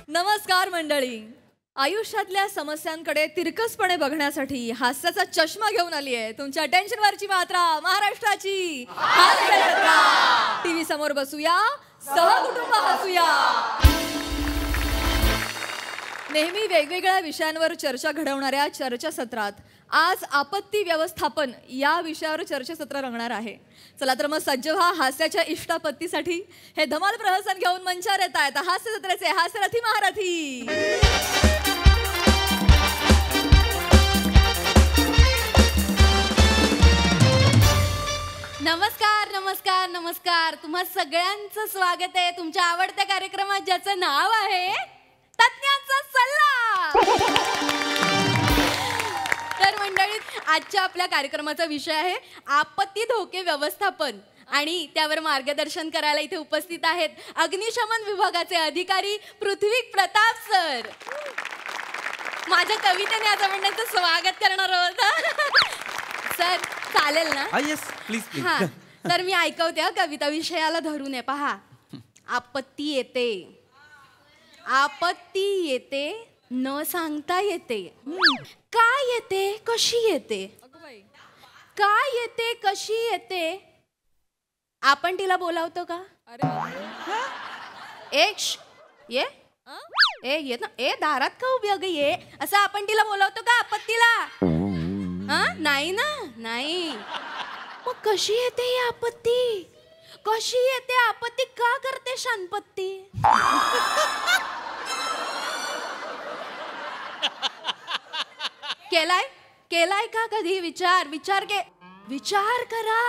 नमस्कार मंडळी. आयुष्यातल्या समस्यांकडे तिरकसपणे बघण्यासाठी हास्याचा चष्मा घेऊन आली आहे तुमच्या टेन्शनवरची मात्रा महाराष्ट्राची हास्य जत्रा. टीव्ही समोर बसूया, सहकुटुंब हसूया. नेहमी वेगवेगळ्या विषयांवर चर्चा घडवणाऱ्या चर्चासत्रात आज आपत्ती व्यवस्थापन या विषयावर चर्चासत्र रंगणार आहे. चला तर मग सज्ज व्हा हास्याच्या इष्टापत्तीसाठी. हे धमाल प्रहसन घेऊन मंचावर येत आहेत हास्य जत्रेचे हास्यरथी महारथी. नमस्कार नमस्कार नमस्कार. तुम्हा सगळ्यांचं स्वागत आहे तुमच्या आवडत्या कार्यक्रमात ज्याचं नाव आहे तज्ञांचा सल्ला. तर मंडळी, आजच्या आपल्या कार्यक्रमाचा विषय आहे आपत्ती धोके व्यवस्थापन. आणि त्यावर मार्गदर्शन करायला इथे उपस्थित आहेत अग्निशमन विभागाचे अधिकारी पृथ्वी प्रताप सर. माझ्या कवितेने आता मंडळींचं स्वागत करणार आहोत. सर चालेल ना? Yes please. हा, तर मी ऐकवते कविता विषयाला धरून आहे. पहा, आपत्ती येते, आपत्ती येते न सांगता येते. काय येते कशी येते, काय येते कशी येते, आपण तिला बोलावतो का? ये ये ना, ए दारात का उभी अगं ये, असं आपण तिला बोलावतो का आपत्तीला? नाही ना, नाही. मग कशी येते ही आपत्ती, कशी येते आपत्ती, का करते शानपत्ती? केलाय का कधी विचार? विचार करा,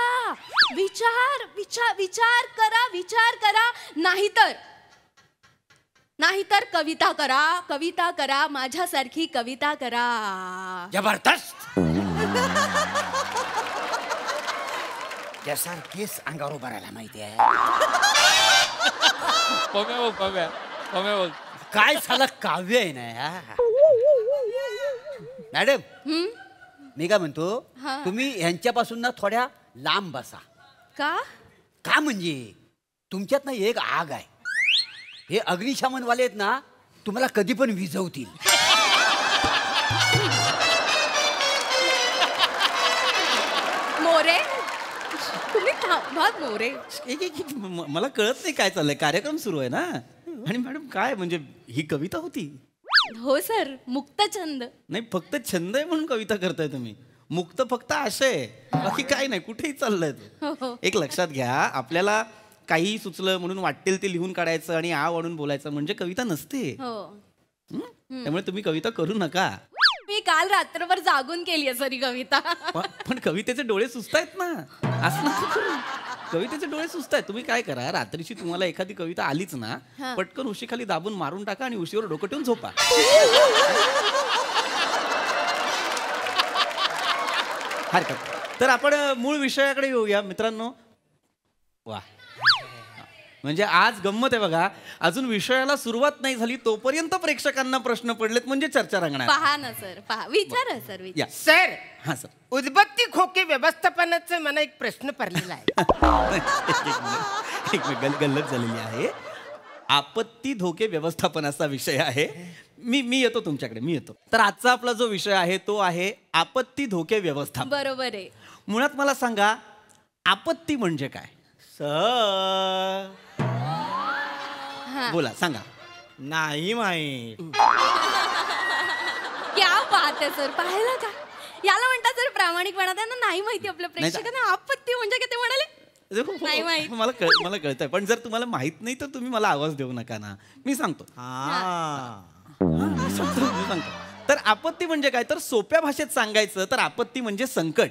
विचार करा. नाहीतर कविता करा, माझ्यासारखी कविता करा. जबरदस्त. केस अंगावर उभा राहिला माहिती आहे. काय साला काव्य आहे ना मॅडम. मी काय म्हणतो, तुम्ही ह्यांच्यापासून ना थोड्या लांब बसा. का म्हणजे तुमच्यात ना एक आग आहे. हे अग्निशमन वाले आहेत ना, तुम्हाला कधी पण विझवतील. मोरे तुम्ही मोरे. मला कळत नाही काय चाललंय. कार्यक्रम सुरू आहे ना. आणि मॅडम काय म्हणजे ही कविता होती? हो सर, मुक्त छंद. नाही, फक्त छंद आहे म्हणून कविता करताय तुम्ही. मुक्त फक्त आशय, बाकी काय नाही. कुठेही चाललंय. एक लक्षात घ्या, आपल्याला काही सुचलं म्हणून वाटेल ते लिहून काढायचं आणि आ वाढून बोलायचं म्हणजे कविता नसते. त्यामुळे तुम्ही कविता करू नका. मी काल रात्रभर जागून केली आहे सरी कविता. पण कवितेचे डोळे सुचतायत ना. असं नका करू. कवितेचे डोळे सुचतायत. तुम्ही काय करा, रात्रीची तुम्हाला एखादी कविता आलीच ना, पटकन उशीखाली दाबून मारून टाका आणि उशीवर डोकं ठेवून झोपा. हरकत. तर आपण मूळ विषयाकडे येऊया मित्रांनो. वा, म्हणजे आज गंमत आहे बघा. अजून विषयाला सुरुवात नाही झाली तोपर्यंत प्रेक्षकांना प्रश्न पडलेत म्हणजे चर्चा रंगणार. पहा ना सर, पहा. विचारा सर. सर. हा सर. उदबत्ती खोके व्यवस्थापनाचा मला एक प्रश्न पडलेला आहे. एक गल्लत झालेली आहे. आपत्ती धोके व्यवस्थापनाचा विषय आहे. मी येतो तुमच्याकडे, मी येतो. तर आजचा आपला जो विषय आहे तो आहे आपत्ती धोके व्यवस्थापन. बरोबर आहे. मुळात मला सांगा, आपत्ती म्हणजे काय? बोला, सांगा. नाही माहित. क्या बात आहे सर. पाहिलं का, याला म्हणतात सर प्रामाणिकपणा. त्यांना नाही माहिती आपल्या प्रेक्षकांना आपत्ती म्हणजे काय ते म्हणाले नाही माहिती. मला कळतंय, पण जर तुम्हाला माहित नाही तर तुम्ही मला आवाज देऊ नका ना. मी सांगतो. तर आपत्ती म्हणजे काय, तर सोप्या भाषेत सांगायचं तर आपत्ती म्हणजे संकट.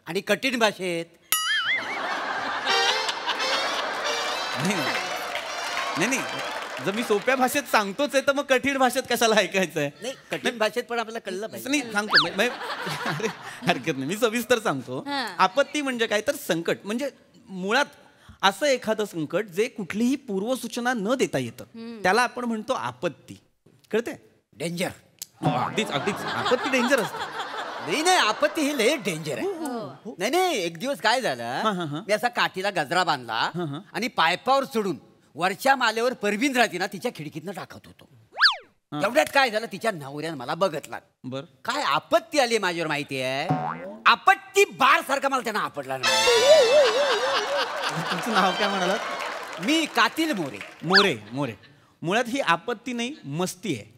आणि कठीण भाषेत नाही, जर मी सोप्या भाषेत सांगतोच आहे तर मग कठीण भाषेत कशाला ऐकायचंय? नाही, कठीण भाषेत पण आपल्याला कळलं पाहिजे. नाही, सांगतो. अरे हरकत नाही, मी सविस्तर सांगतो. आपत्ती म्हणजे काय, तर संकट म्हणजे मुळात असं एखादं संकट जे कुठलीही पूर्वसूचना न देता येतं त्याला आपण म्हणतो आपत्ती. कळते? डेंजर. अगदीच आपत्ती डेंजर असते. नाही, आपत्ती ही लय डेंजर आहे. नाही नाही, एक दिवस काय झालं, मी असा काठीला गजरा बांधला आणि पायपावर चढून वरच्या मालेवर परवीन राहते ना तिच्या खिडकीतनं टाकत होतो. तेवढ्यात काय झालं, तिच्या नवऱ्यानं मला बघितला. बर. काय आपत्ती आली माझ्यावर माहिती आहे, आपत्ती बार सारखा मला त्यांना आपडला नाही. तुमचं नाव काय म्हणालात? मी कातील मोरे. मोरे. मोरे. मुळात ही आपत्ती नाही, मस्ती आहे.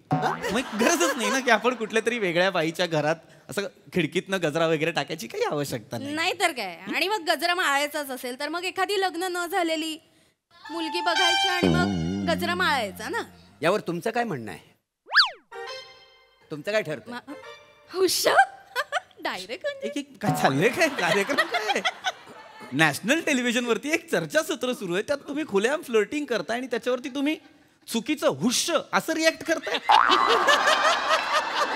मग गरजच नाही ना की आपण कुठल्या तरी वेगळ्या बाईच्या घरात असं खिडकीतनं गजरा वगैरे टाकायची काही आवश्यकता नाही. नाही तर काय. आणि मग गजरा माळायचाच असेल तर मग एखादी लग्न न झालेली मुलगी बघायची आणि मग गजरा माळायचा ना. यावर तुमचं काय म्हणणं आहे? तुमचं काय ठरतं? हुश डायरेक्ट एक काय चाललंय, काय कार्यक्रम काय? नॅशनल टेलिव्हिजन वरती एक चर्चासत्र सुरू आहे, त्यात तुम्ही खुलेआम फ्लर्टिंग करताय आणि त्याच्यावरती तुम्ही चुकीचं हुश असं रिॲक्ट करताय.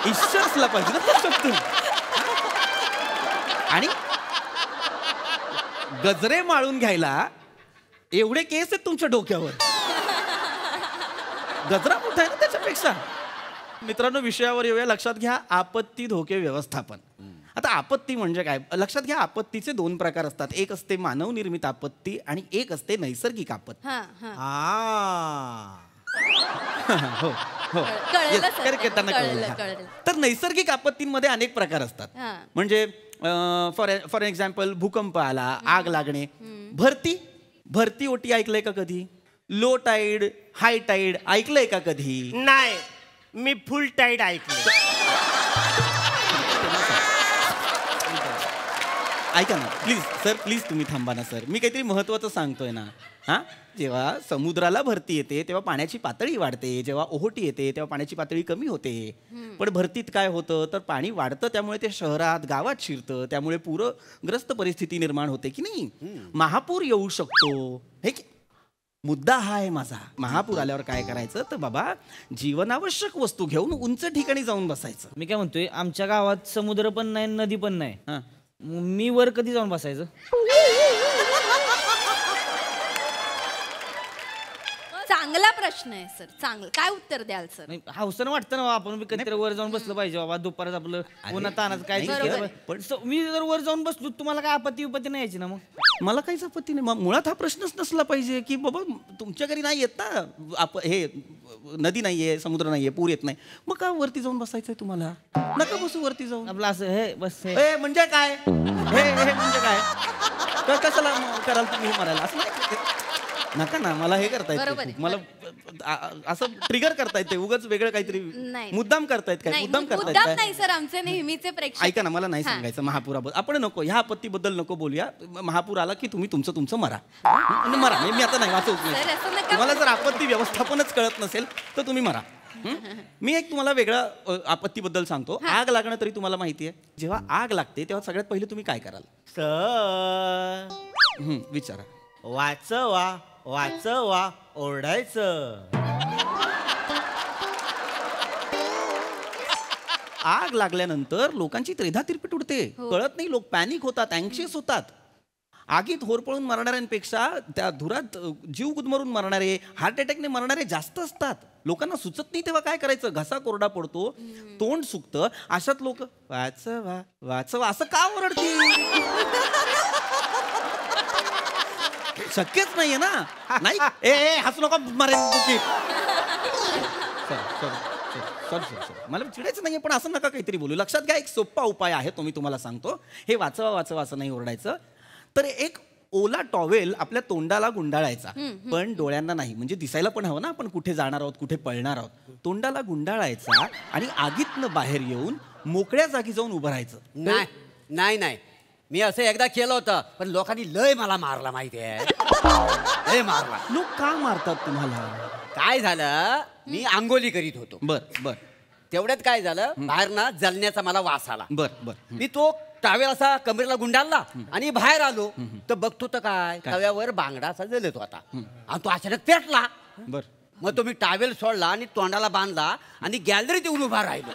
इश्य असला पाहिजे ना तो शब्द. आणि गजरे माळून घ्यायला एवढे केस आहेत तुमच्या डोक्यावर, गजरा मोठा आहे ना त्याच्यापेक्षा. मित्रांनो, विषयावर येऊया. लक्षात घ्या, आपत्ती धोके व्यवस्थापन. आता आपत्ती म्हणजे काय? लक्षात घ्या, आपत्तीचे 2 प्रकार असतात. एक असते मानव निर्मित आपत्ती आणि एक असते नैसर्गिक आपत्ती. हो हो. कळलं Yes, सर, correct आहे, त्यांना कळलं, कळलं. कळलं. तर नैसर्गिक आपत्तींमध्ये अनेक प्रकार असतात. हा. म्हणजे फॉर एक्झाम्पल भूकंप आला, आग लागणे. भरती ओटी ऐकलंय का कधी? लो टाईड, हाय टाईड ऐकलंय का कधी? नाही, मी फुल टाईड ऐकले. ऐका ना प्लीज सर, प्लीज तुम्ही थांबा ना सर. मी काहीतरी महत्वाचं सांगतोय ना. हा, जेव्हा समुद्राला भरती येते तेव्हा पाण्याची पातळी वाढते, जेव्हा ओहोटी येते तेव्हा पाण्याची पातळी कमी होते. पण भरतीत काय होतं तर पाणी वाढतं, त्यामुळे ते शहरात गावात शिरतं, त्यामुळे पूरग्रस्त परिस्थिती निर्माण होते की नाही. महापूर येऊ शकतो. हे की मुद्दा हा आहे माझा. महापूर आल्यावर काय करायचं तर बाबा जीवनावश्यक वस्तू घेऊन उंच ठिकाणी जाऊन बसायचं. मी काय म्हणतोय, आमच्या गावात समुद्र पण नाही नदी पण नाही. हा. मी वर कधी जाऊन बसायचं? चांगला प्रश्न आहे सर. चांगलं. काय उत्तर द्याल सर? नाही, हौसनं वाटतं ना आपण बी कधीतरी वर जाऊन बसलं पाहिजे बाबा. दुपारच आपलं उन्हात तानाचं काय नाही, दिसतं. पण- मी जर वर जाऊन बसलो तुम्हाला काय आपत्ती नाही यायची ना मग? मला काहीच आपत्ती नाही. मुळात हा प्रश्नच नसला पाहिजे की बाबा तुमच्या घरी नाही येत ना हे नदी नाहीये, समुद्र नाहीये, पूर येत नाही, मग का वरती जाऊन बसायचंय तुम्हाला? नका बसू वरती जाऊन. आपलं असं हे बस हे. ए म्हणजे काय? हे म्हणजे काय? कशाला कराल तुम्ही मारायला? असं नाही. नका ना, मला हे करता बरोबर येते, आहे. मला असं ट्रिगर करता येते. उगाच वेगळं काहीतरी नाही. मुद्दाम करतायत काय? नाही, मुद्दाम करतायत मुद्दाम काय? नाही सर, आमचे नेहमीचे प्रेक्षक. ऐका ना, मला नाही हा. सांगायचं महापुराबद्दल. आपण नको, ह्या आपत्तीबद्दल नको बोलूया. महापूर आला की तुम्ही तुमचं मरा. मरा. मी आता नाही वाचवत सर, नाही. असं नका. तुम्हाला जर आपत्ती व्यवस्थापनच कळत नसेल तर तुम्ही मरा. मी एक तुम्हाला वेगळा आपत्तीबद्दल सांगतो. आग लागणं तरी तुम्हाला माहिती आहे. जेव्हा आग लागते तेव्हा सगळ्यात पहिले तुम्ही काय कराल? सर विचारा. वाचवा वाचवा ओरडायचं. आग लागल्यानंतर लोकांची त्रेधा तिरपीट उडते. कळत नाही, लोक पॅनिक होतात, अँक्शियस होतात. आगीत होरपळून मरणाऱ्यांपेक्षा त्या धुरात जीव गुदमरून मरणारे, हार्ट अटॅकने मरणारे जास्त असतात. लोकांना सुचत नाही तेव्हा काय करायचं? घसा कोरडा पडतो, तोंड सुकतं. अशात लोक वाचवा वाचवा असं का ओरडतील? शक्यच नाहीये ना. नाही, ए हसू नका, मारेन तुझी. सॉरी, मला चिडायचं नाहीये, पण असं नका काहीतरी बोलू. लक्षात घ्या, एक सोपा उपाय आहे, तो मी तुम्हाला सांगतो. हे वाचवा वाचवा असं नाही ओरडायचं. तर एक ओला टॉवेल आपल्या तोंडाला गुंडाळायचा, पण डोळ्यांना नाही. म्हणजे दिसायला पण हवं ना आपण कुठे जाणार आहोत, कुठे पळणार आहोत. तोंडाला गुंडाळायचा आणि आगीतनं बाहेर येऊन मोकळ्या जागी जाऊन उभं राहायचं. नाही नाही नाही, मी असं एकदा केलं होतं, पण लोकांनी लय मला मारला माहिती आहे. लय मारला. लोक का मारतात तुम्हाला? काय झालं, मी आंघोळी करीत होतो. बर. तेवढ्यात काय झालं, बाहेर ना जलण्याचा मला वास आला. बर. मी तो टावेल असा कमरेला गुंडाळला आणि बाहेर आलो तर बघतो तर काय, तव्यावर बांगडा असा जलत होता आणि तो अचानक पेटला. बर. मग तो मी टावेल सोडला आणि तोंडाला बांधला आणि गॅलरीत येऊन उभा राहिलो.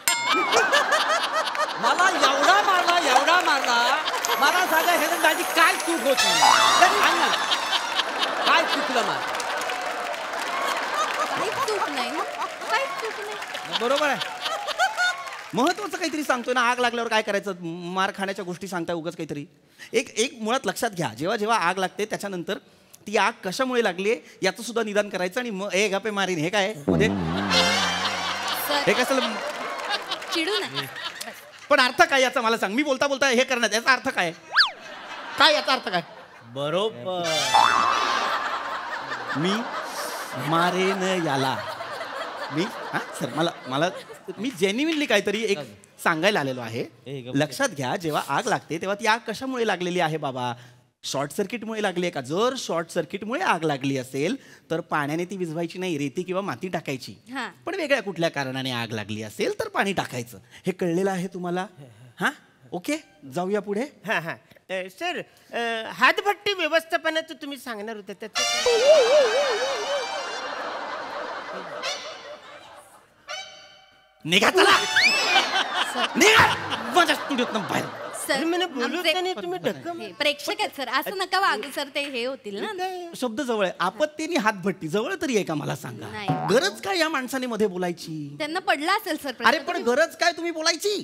मला एवढा मारला. मला सांगा, हे माझी काय चूक होती? सांग ना, काय चुकलं माझं? काहीच चूक नाही. काहीच चूक नाही. बरोबर आहे. महत्वाचं काहीतरी सांगतोय ना. आग लागल्यावर काय करायचं, मार खाण्याच्या गोष्टी सांगताय उगाच काहीतरी. एक मुळात लक्षात घ्या, जेव्हा जेव्हा आग लागते त्याच्यानंतर ती आग कशामुळे लागली याचं सुद्धा निदान करायचं. आणि मग ए गप्पे मारीन हे काय म्हणजे हे कसं, चिडू नये. पण अर्थ काय याचा मला सांग. मी बोलता बोलता हे करण्यात याचा अर्थ काय, काय याचा अर्थ काय? बरोबर. मी मारेन याला. मी हा सर मला मी जेन्युइनली काहीतरी एक सांगायला आलेलो आहे. लक्षात घ्या, जेव्हा आग लागते तेव्हा ती आग कशामुळे लागलेली आहे बाबा? शॉर्ट सर्किटमुळे लागली आहे का? जर शॉर्ट सर्किटमुळे आग लागली असेल तर पाण्याने ती विझवायची नाही, रेती किंवा माती टाकायची. हा. पण वेगळ्या कुठल्या कारणाने आग लागली असेल तर पाणी टाकायचं. हे कळलेलं आहे तुम्हाला? हा ओके, जाऊया पुढे. हा हा सर, हातभट्टी व्यवस्थापनाचं तुम्ही सांगणार होते त्याचं निघा चला, निघा माझ्या स्टुडिओत बाहेर. सर मला बोलू आमचे- का नाही तुम्ही ढक्कन? हे, प्रेक्षक आहेत सर, असं नका वागू सर, ते हे होतील ना. शब्द जवळ आहे. आपत्तीने हातभट्टी जवळ तरी आहे का मला सांगा? नाही. गरज काय या माणसाने मध्ये बोलायची? त्यांना पडला असेल सर अरे पण गरज काय तुम्ही बोलायची?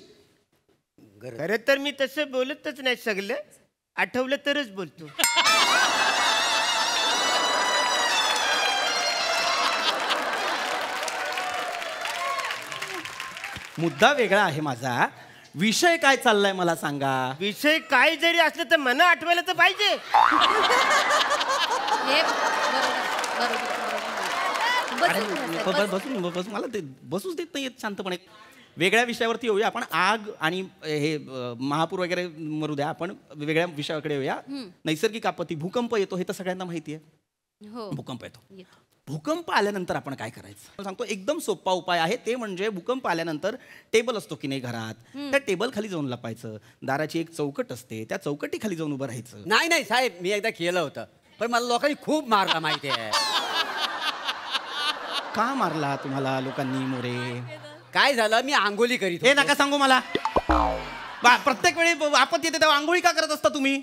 खरं तर मी तसं बोलतच नाही, सगळं आठवलं तरच बोलतो. मुद्दा वेगळा आहे माझा. विषय काय चाललाय मला सांगा. विषय काय जरी असलं तर मला आठवायला तर पाहिजे. हे बरोबर बरोबर. बसून मला ते बसूच देत नाही शांतपणे. वेगळ्या विषयावरती येऊया आपण. आग आणि हे महापूर वगैरे मरू द्या, आपण वेगळ्या विषयाकडे येऊया. नैसर्गिक आपत्ती, भूकंप येतो हे तर सगळ्यांना माहिती आहे. हो. भूकंप येतो. भूकंप आल्यानंतर आपण काय करायचं सांगतो. एकदम सोपा उपाय आहे. ते म्हणजे भूकंप आल्यानंतर टेबल असतो की नाही घरात, त्या टेबल खाली जाऊन लपायचं. दाराची एक चौकट असते, त्या चौकटी खाली जाऊन उभं राहायचं. नाही साहेब, मी एकदा केलं होतं पण मला लोकांनी खूप मारला माहिती आहे. का मारला तुम्हाला लोकांनी मोरे? काय झालं, मी आंघोळी करीत हे होतो. नका सांगू मला. प्रत्येक वेळी आपत्ती येते तेव्हा आंघोळी का करत असता तुम्ही?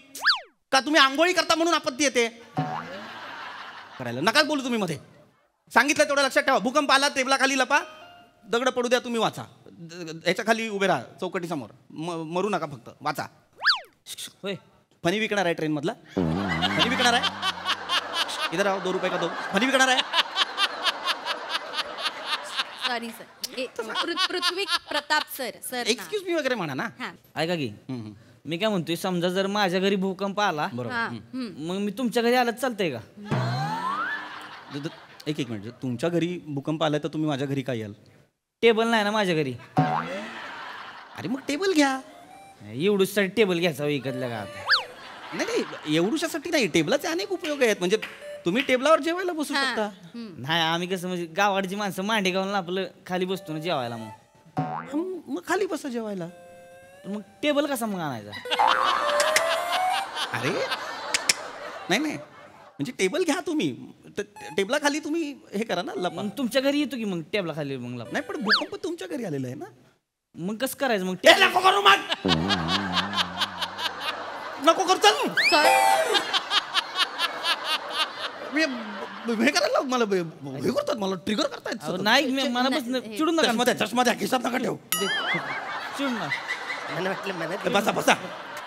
का तुम्ही आंघोळी करता म्हणून आपत्ती येते? करायला नका बोलू तुम्ही मध्ये. सांगितलं तेवढं लक्षात ठेवा. भूकंप आला, टेबला खाली लपा, दगड पडू द्या, तुम्ही वाचा. याच्या खाली उभे राहा चौकटी समोर. मरू नका, फक्त वाचा. होय, फनी विकणार आहे ट्रेन मधला? फनी विकणार आहे? इधर आओ, 2 रुपये का दो. फनी विकणार आहे? Sorry sir. Prithvi Pratap sir excuse me वगैरे म्हणा ना. हा. ऐका की मी काय म्हणतोय, समजा जर माझ्या घरी भूकंप आला हा. मग मी तुमच्या घरी आलं तर चालतंय का? एक मिनिट, तुमच्या घरी भूकंप आलाय तर तुम्ही माझ्या घरी काय याल? टेबल नाही ना माझ्या घरी. अरे मग टेबल घ्या. एवढूसाठी टेबल घ्यायचा विकतल्या का? नाही एवढूशासाठी नाही, टेबलाचे अनेक उपयोग आहेत. म्हणजे तुम्ही टेबलावर जेवायला बसू शकता. नाही, आम्ही कसं म्हणजे गावाकडची माणसं मांडी गावून आपलं खाली बसतो ना जेवायला. मग खाली बसा जेवायला. मग टेबल कसा मग आणायचा? अरे नाही म्हणजे टेबल घ्या तुम्ही. टेबला खाली तुम्ही हे करा ना, लपा. मग तुमच्या घरी येतो की मग टेबला खाली मग लपा. नाही पण भूकंप तुमच्या घरी आलेला आहे ना. मग कसं करायचं मग? नको करू मग. नको करू, चल. हे करायला मला हे करतात, मला ट्रिगर करतायत. नाही, मला बस चिडून नका. चष्मा द्या, खिशात नका ठेवू. चिडून नका. मला वाटलं मला बसा बसा.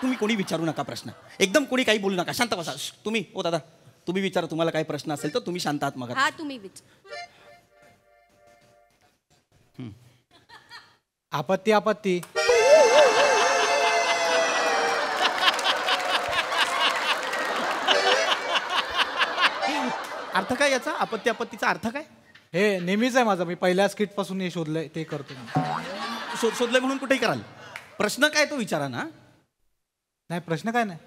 तुम्ही कोणी विचारू नका प्रश्न. एकदम कोणी काही बोलू नका, शांत बसा. तुम्ही ओ दादा, तुम्ही विचारा. तुम्हाला काही प्रश्न असेल तर तुम्ही शांत आहात. मग हा, तुम्ही आपत्ती अर्थ काय याचा? आपत्तीचा अर्थ काय? हे नेहमीच आहे माझं. मी पहिल्या स्किट पासून हे शोधलंय ते करतो मी. शोधलंय म्हणून कुठेही कराल. प्रश्न काय तो विचारा ना. नाही, प्रश्न काय नाही.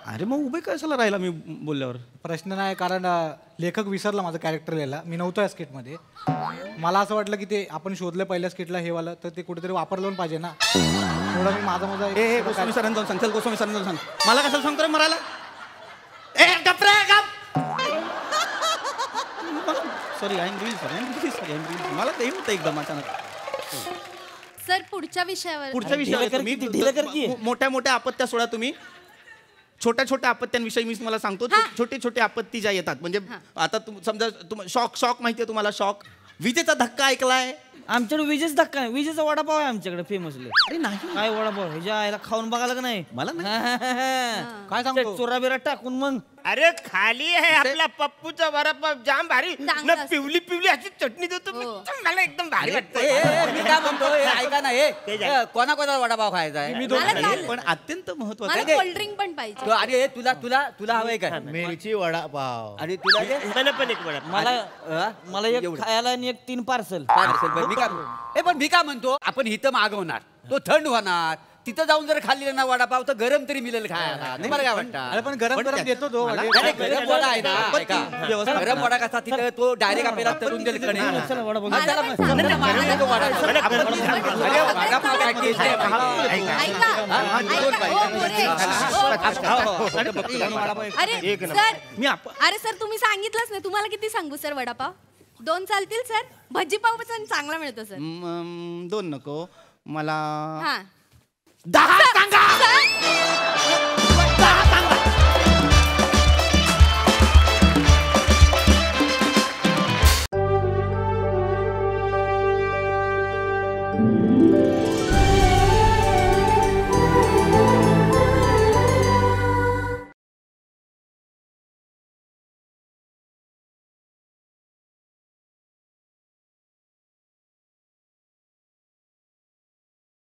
अरे मग उभे कशाला राहिला मी बोलल्यावर? प्रश्न नाही, कारण लेखक विसरला माझं कॅरेक्टर लिहायला. मी नव्हतो या स्किटमध्ये. मला असं वाटलं की ते आपण शोधलं पहिल्या स्किटला हे वाला, तर ते कुठेतरी वापरलं पण पाहिजे ना. थोडं मी माझा ए गोस्वामी सरांना जाऊन सांग. चल गोस्वामी सरांना जाऊन सांग. मला कशाला सांगतो रे मरायला? ए गप रे गप. Sorry, I am really sorry. मला ते होतं एकदम अचानक. सर पुढच्या विषयावर. पुढच्या विषयावर मोठ्या मोठ्या आपत्त्या सोडा तुम्ही. छोट्या छोट्या आपत्त्यांविषयी मी तुम्हाला सांगतो. छोटे छोटे आपत्ती ज्या येतात, म्हणजे आता समजा शॉक माहितीये तुम्हाला? शॉक, विजेचा धक्का ऐकलाय? आमच्याकडे विजेच धक्का नाही. विजेचा वडापाव आहे आमच्याकडे फेमसले. अरे नाही काय वडापाव ह्याच्या आईला खाऊन बघायला का नाही? मला नाही. काय सांगतो? चोरा बिरा टाकून मग अरे खाली आहे आपला पप्पूचा वडापाव जाम भारी चांगला ना असतो. पिवली पिवली अशी चटणी देतो मला एकदम भारी वाटतं मी काय म्हणतो ऐका ना कोणा वडापाव खायचा आहे मला चालेल. पण अत्यंत महत्वाचं मला कोल्ड्रिंक पण पाहिजे. आणि तुला तुला तुला हवंय काय मिरची वडापाव. आणि तुला जे? मला पण एक वडापाव मला एक एवढं. खायला आणि एक 3 पार्सल. पार्सल बरं, मी काय पण मी काय म्हणतो आपण इथं मागवणार तो थंड होणार तिथं जाऊन जर खाल्लेला ना वडापाव तर गरम तरी मिळेल खायला तुम्हाला काय वाटतं अरे पण गरम गरम देतो तो नाही, नाही, गरम वडा आहे ना ऐका. गरम वडा कसा तिथं तो डायरेक्ट आपल्याला तळून देईल कडे. चला वडापाव. हा, चला मग. नाही, नाही, मला नको वडा. अरे, वडापाव काय taste आहे? ऐका अरे सर मी अरे सर तुम्ही सांगितलंच नाही. तुम्हाला किती सांगू सर वडापाव? 2 चालतील सर? भजी पाव पण चांगला मिळतो सर. 2 नको मला हा 10 सांगा. सर